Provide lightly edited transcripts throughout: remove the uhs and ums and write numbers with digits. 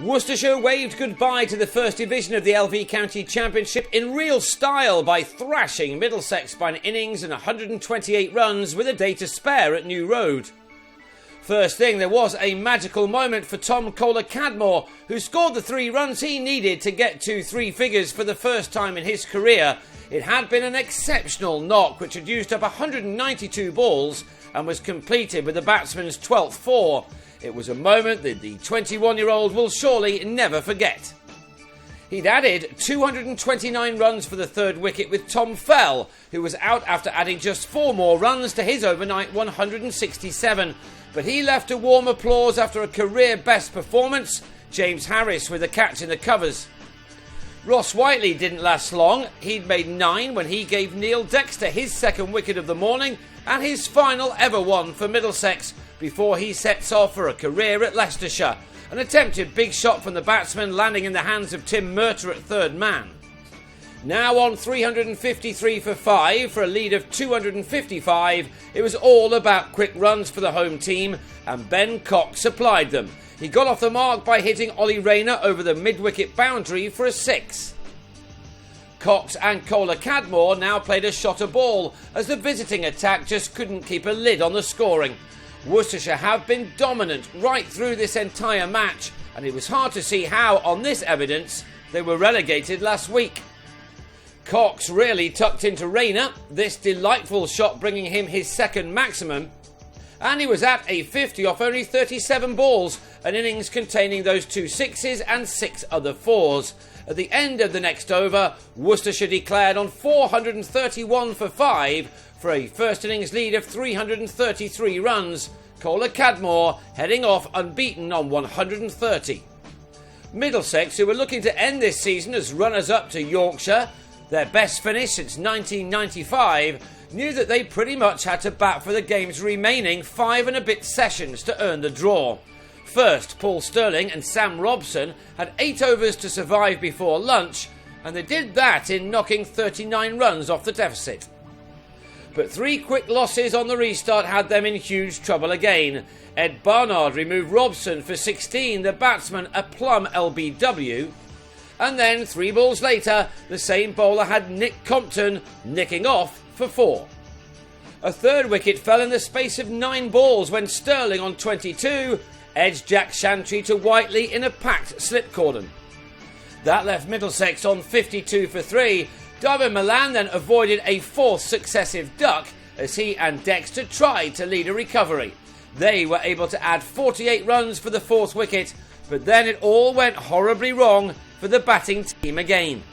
Worcestershire waved goodbye to the first division of the LV County Championship in real style by thrashing Middlesex by an innings and 128 runs with a day to spare at New Road. First thing, there was a magical moment for Tom Kohler-Cadmore, who scored the 3 runs he needed to get to 3 figures for the first time in his career. It had been an exceptional knock which had used up 192 balls and was completed with the batsman's 12th 4. It was a moment that the 21-year-old will surely never forget. He'd added 229 runs for the 3rd wicket with Tom Fell, who was out after adding just 4 more runs to his overnight 167. But he left a warm applause after a career-best performance, James Harris with a catch in the covers. Ross Whiteley didn't last long. He'd made 9 when he gave Neil Dexter his 2nd wicket of the morning and his final ever one for Middlesex before he sets off for a career at Leicestershire. An attempted big shot from the batsman landing in the hands of Tim Murtagh at 3rd man. Now on 353 for 5 for a lead of 255, it was all about quick runs for the home team and Ben Cox supplied them. He got off the mark by hitting Ollie Rayner over the mid-wicket boundary for a 6. Cox and Kohler-Cadmore now played a shot a ball as the visiting attack just couldn't keep a lid on the scoring. Worcestershire have been dominant right through this entire match, and it was hard to see how, on this evidence, they were relegated last week. Cox really tucked into Rayner, this delightful shot bringing him his 2nd maximum, and he was at a 50 off only 37 balls, an innings containing those 2 6s and 6 other 4s. At the end of the next over, Worcestershire declared on 431 for 5 for a first innings lead of 333 runs, Kohler-Cadmore heading off unbeaten on 130. Middlesex, who were looking to end this season as runners-up to Yorkshire, their best finish since 1995, knew that they pretty much had to bat for the game's remaining 5 and a bit sessions to earn the draw. First, Paul Stirling and Sam Robson had 8 overs to survive before lunch, and they did that in knocking 39 runs off the deficit. But 3 quick losses on the restart had them in huge trouble again. Ed Barnard removed Robson for 16, the batsman a plum LBW, and then 3 balls later, the same bowler had Nick Compton nicking off for 4. A 3rd wicket fell in the space of 9 balls when Stirling on 22 edged Jack Shantry to Whiteley in a packed slip cordon. That left Middlesex on 52 for 3. David Milan then avoided a 4th successive duck as he and Dexter tried to lead a recovery. They were able to add 48 runs for the 4th wicket, but then it all went horribly wrong for the batting team again.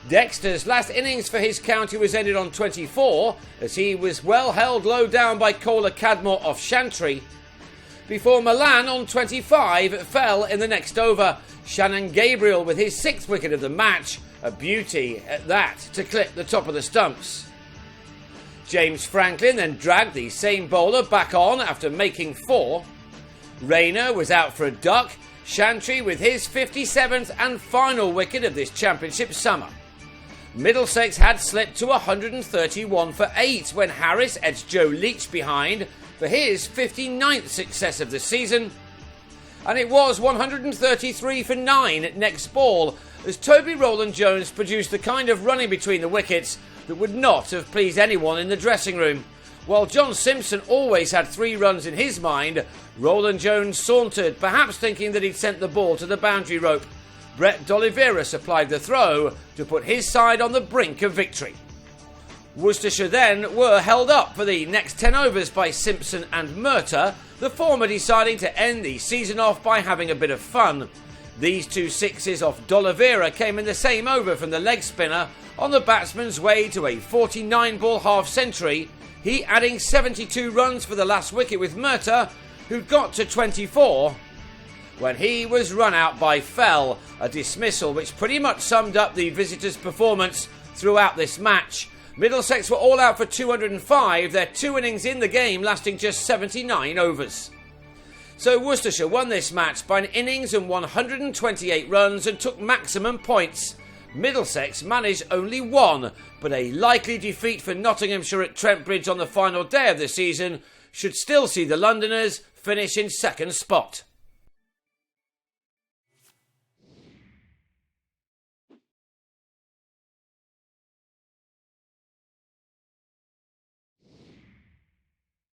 Dexter's last innings for his county was ended on 24 as he was well held low down by Kohler-Cadmore off Shantry, before Milan on 25 fell in the next over. Shannon Gabriel with his 6th wicket of the match, a beauty at that to clip the top of the stumps. James Franklin then dragged the same bowler back on after making 4. Rayner was out for a duck, Shantry with his 57th and final wicket of this championship summer. Middlesex had slipped to 131 for 8 when Harris edged Joe Leach behind for his 59th success of the season, and it was 133 for 9 at next ball as Toby Rowland-Jones produced the kind of running between the wickets that would not have pleased anyone in the dressing room. While John Simpson always had 3 runs in his mind, Rowland-Jones sauntered, perhaps thinking that he'd sent the ball to the boundary rope. Brett D'Oliveira supplied the throw to put his side on the brink of victory. Worcestershire then were held up for the next 10 overs by Simpson and Murtagh, the former deciding to end the season off by having a bit of fun. These 2 6s off D'Oliveira came in the same over from the leg spinner on the batsman's way to a 49-ball half-century, he adding 72 runs for the last wicket with Murtagh, who got to 24 when he was run out by Fell, a dismissal which pretty much summed up the visitors' performance throughout this match. Middlesex were all out for 205, their 2 innings in the game lasting just 79 overs. So Worcestershire won this match by an innings and 128 runs and took maximum points. Middlesex managed only 1, but a likely defeat for Nottinghamshire at Trent Bridge on the final day of the season should still see the Londoners finish in 2nd spot.